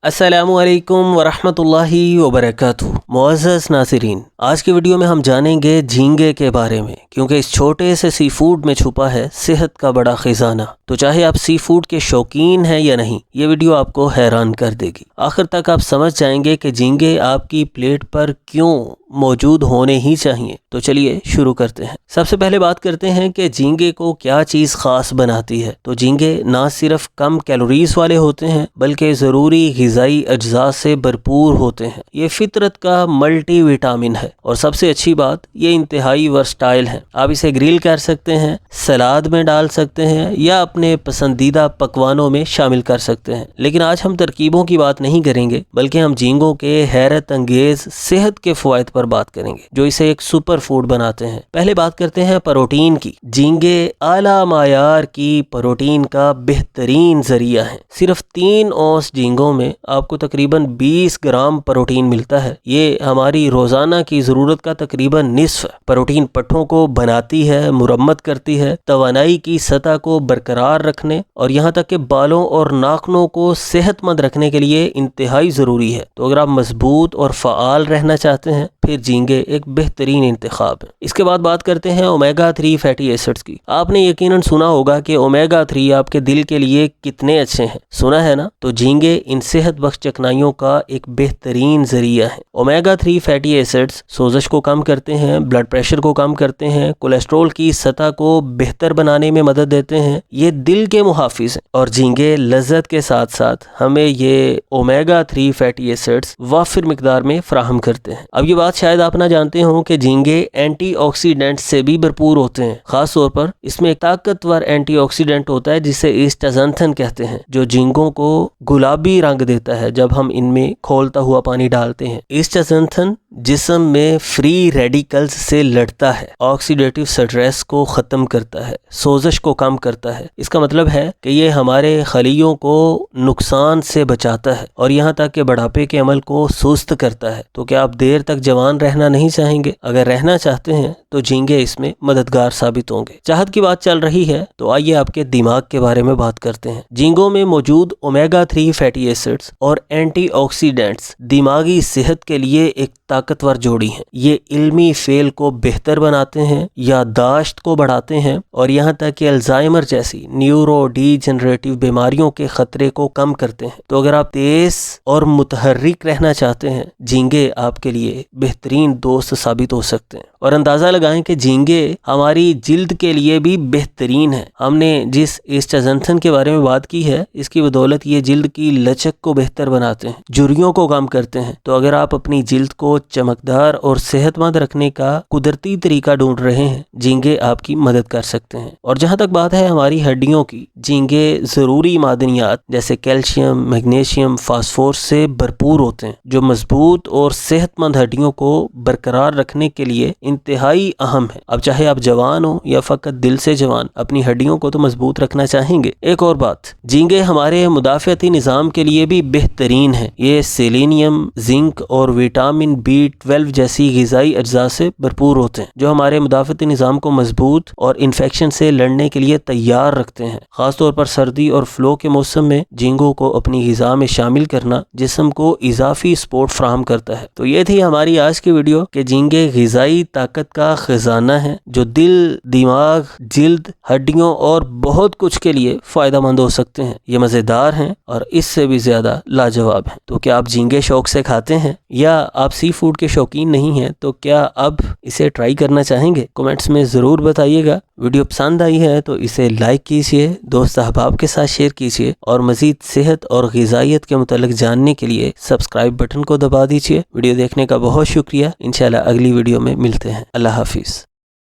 अस्सलामु अलैकुम वरहमतुल्लाहि वबरकातुहू। मुअज़्ज़ज़ नाज़रीन, आज की वीडियो में हम जानेंगे झींगे के बारे में, क्योंकि इस छोटे से सी फूड में छुपा है सेहत का बड़ा खजाना। तो चाहे आप सी फूड के शौकीन हैं या नहीं, ये वीडियो आपको हैरान कर देगी। आखिर तक आप समझ जाएंगे कि झींगे आपकी प्लेट पर क्यों मौजूद होने ही चाहिए। तो चलिए शुरू करते हैं। सबसे पहले बात करते हैं कि झींगे को क्या चीज़ खास बनाती है। तो झींगे ना सिर्फ कम कैलोरीज वाले होते हैं, बल्कि ज़रूरी ग़िज़ाई अज्जा से भरपूर होते हैं। ये फितरत का मल्टी विटामिन है, और सबसे अच्छी बात, ये इंतहाई वर्सटाइल है। आप इसे ग्रिल कर सकते हैं, सलाद में डाल सकते हैं, या अपने पसंदीदा पकवानों में शामिल कर सकते हैं। लेकिन आज हम तरकीबों की बात नहीं करेंगे, बल्कि हम झींगों के हैरत अंगेज सेहत के फ़वाइद पर बात करेंगे, जो इसे एक सुपर फूड बनाते हैं। पहले बात करते हैं प्रोटीन की। झींगे आला मायार की प्रोटीन का बेहतरीन जरिया है। सिर्फ 3 औंस झींगों में आपको तकरीबन 20 ग्राम प्रोटीन मिलता है। ये हमारी रोजाना की जरूरत का तकरीबन निस्फ। प्रोटीन पट्ठों को बनाती है, मुरम्मत करती है, तवानाई की सतह को बरकरार रखने और यहाँ तक कि बालों और नाखूनों को सेहतमंद रखने के लिए इंतहाई ज़रूरी है। तो अगर आप मजबूत और फ़आल रहना चाहते हैं, फिर झींगे एक बेहतरीन इंतखाब है। इसके बाद बात करते हैं ओमेगा 3 फैटी एसिड्स की। आपने यकीनन सुना होगा कि ओमेगा 3 आपके दिल के लिए कितने अच्छे हैं। सुना है ना? तो झींगे इन सेहत बख्श चिकनाइयों का एक बेहतरीन जरिया है। ओमेगा 3 फैटी एसिड्स सोजश को कम करते हैं, ब्लड प्रेशर को कम करते हैं, कोलेस्ट्रॉल की सतह को बेहतर बनाने में मदद देते हैं। ये दिल के मुहाफिज हैं, और झींगे लज्जत के साथ साथ हमें ये ओमेगा 3 फैटी एसिड्स वाफिर मिकदार में फराहम करते हैं। अब ये बात शायद आप ना जानते हो कि झींगे एंटीऑक्सीडेंट से भी भरपूर होते हैं। खास तौर पर इसमें एक ताकतवर एंटीऑक्सीडेंट होता है जिसे एस्टाज़ैंथन कहते हैं, जो झींगों को गुलाबी रंग देता है जब हम इनमें खौलता हुआ पानी डालते हैं। एस्टाज़ैंथन जिस्म में फ्री रेडिकल्स से लड़ता है, ऑक्सीडेटिव स्ट्रेस को ख़त्म करता है, सोजश को कम करता है। इसका मतलब है कि ये हमारे खलियों को नुकसान से बचाता है, और यहाँ तक कि बुढ़ापे के अमल को सुस्त करता है। तो क्या आप देर तक जवान रहना नहीं चाहेंगे? अगर रहना चाहते हैं तो झींगे इसमें मददगार साबित होंगे। चाहत की बात चल रही है, तो आइए आपके दिमाग के बारे में बात करते हैं। झींगों में मौजूद ओमेगा 3 फैटी एसिड्स और एंटीऑक्सीडेंट्स दिमागी सेहत के लिए एक ताकतवर जोड़ी हैं। ये इल्मी फेल को बेहतर बनाते हैं, याददाश्त को बढ़ाते हैं, और यहाँ तक कि अल्जाइमर जैसी न्यूरो डीजनरेटिव बीमारियों के खतरे को कम करते हैं। तो अगर आप तेज और मुतहर्रिक रहना चाहते हैं, झींगे आपके लिए बेहतरीन दोस्त साबित हो सकते हैं। और अंदाज़ा लगाएं कि झींगे हमारी जिल्द के लिए भी बेहतरीन है। हमने जिस एस्टाज़ैंथन के बारे में बात की है, इसकी बदौलत ये जिल्द की लचक को बेहतर बनाते हैं, झुर्रियों को कम करते हैं। तो अगर आप अपनी जिल्द को चमकदार और सेहतमंद रखने का कुदरती तरीका ढूंढ रहे हैं, झींगे आपकी मदद कर सकते हैं। और जहाँ तक बात है हमारी हड्डियों की, झींगे ज़रूरी मादनियात जैसे कैल्शियम, मैग्नीशियम, फास्फोरस से भरपूर होते हैं, जो मजबूत और सेहतमंद हड्डियों को बरकरार रखने के लिए इंतहाई अहम है। अब चाहे आप जवान हो या फ़कत दिल से जवान, अपनी हड्डियों को तो मजबूत रखना चाहेंगे। एक और बात, झींगे हमारे मुदाफ़ती निज़ाम के लिए भी बेहतरीन है। ये सेलेनियम, जिंक और विटामिन B12 जैसी ग़िज़ाई अज्जा से भरपूर होते हैं, जो हमारे मुदाफ़ती निज़ाम को मजबूत और इन्फेक्शन से लड़ने के लिए तैयार रखते हैं। ख़ासतौर पर सर्दी और फ्लो के मौसम में झींगों को अपनी ग़िज़ा में शामिल करना जिस्म को इजाफी सपोर्ट फराहम करता है। तो ये थी हमारी आज की वीडियो कि झींगे ग़िज़ाई ताकत का खजाना है, जो दिल, दिमाग, जिल्द, हड्डियों और बहुत कुछ के लिए फ़ायदा मंद हो सकते हैं। ये मज़ेदार हैं और इससे भी ज़्यादा लाजवाब हैं। तो क्या आप झींगे शौक से खाते हैं, या आप सी फूड के शौकीन नहीं हैं? तो क्या अब इसे ट्राई करना चाहेंगे? कमेंट्स में ज़रूर बताइएगा। वीडियो पसंद आई है तो इसे लाइक कीजिए, दोस्त अहबाब के साथ शेयर कीजिए, और मज़ीद सेहत और ग़िज़ाइयत के मुतालिक जानने के लिए सब्सक्राइब बटन को दबा दीजिए। वीडियो देखने का बहुत शुक्रिया। इंशाल्लाह अगली वीडियो में मिलते हैं। अल्लाह हाफिज़।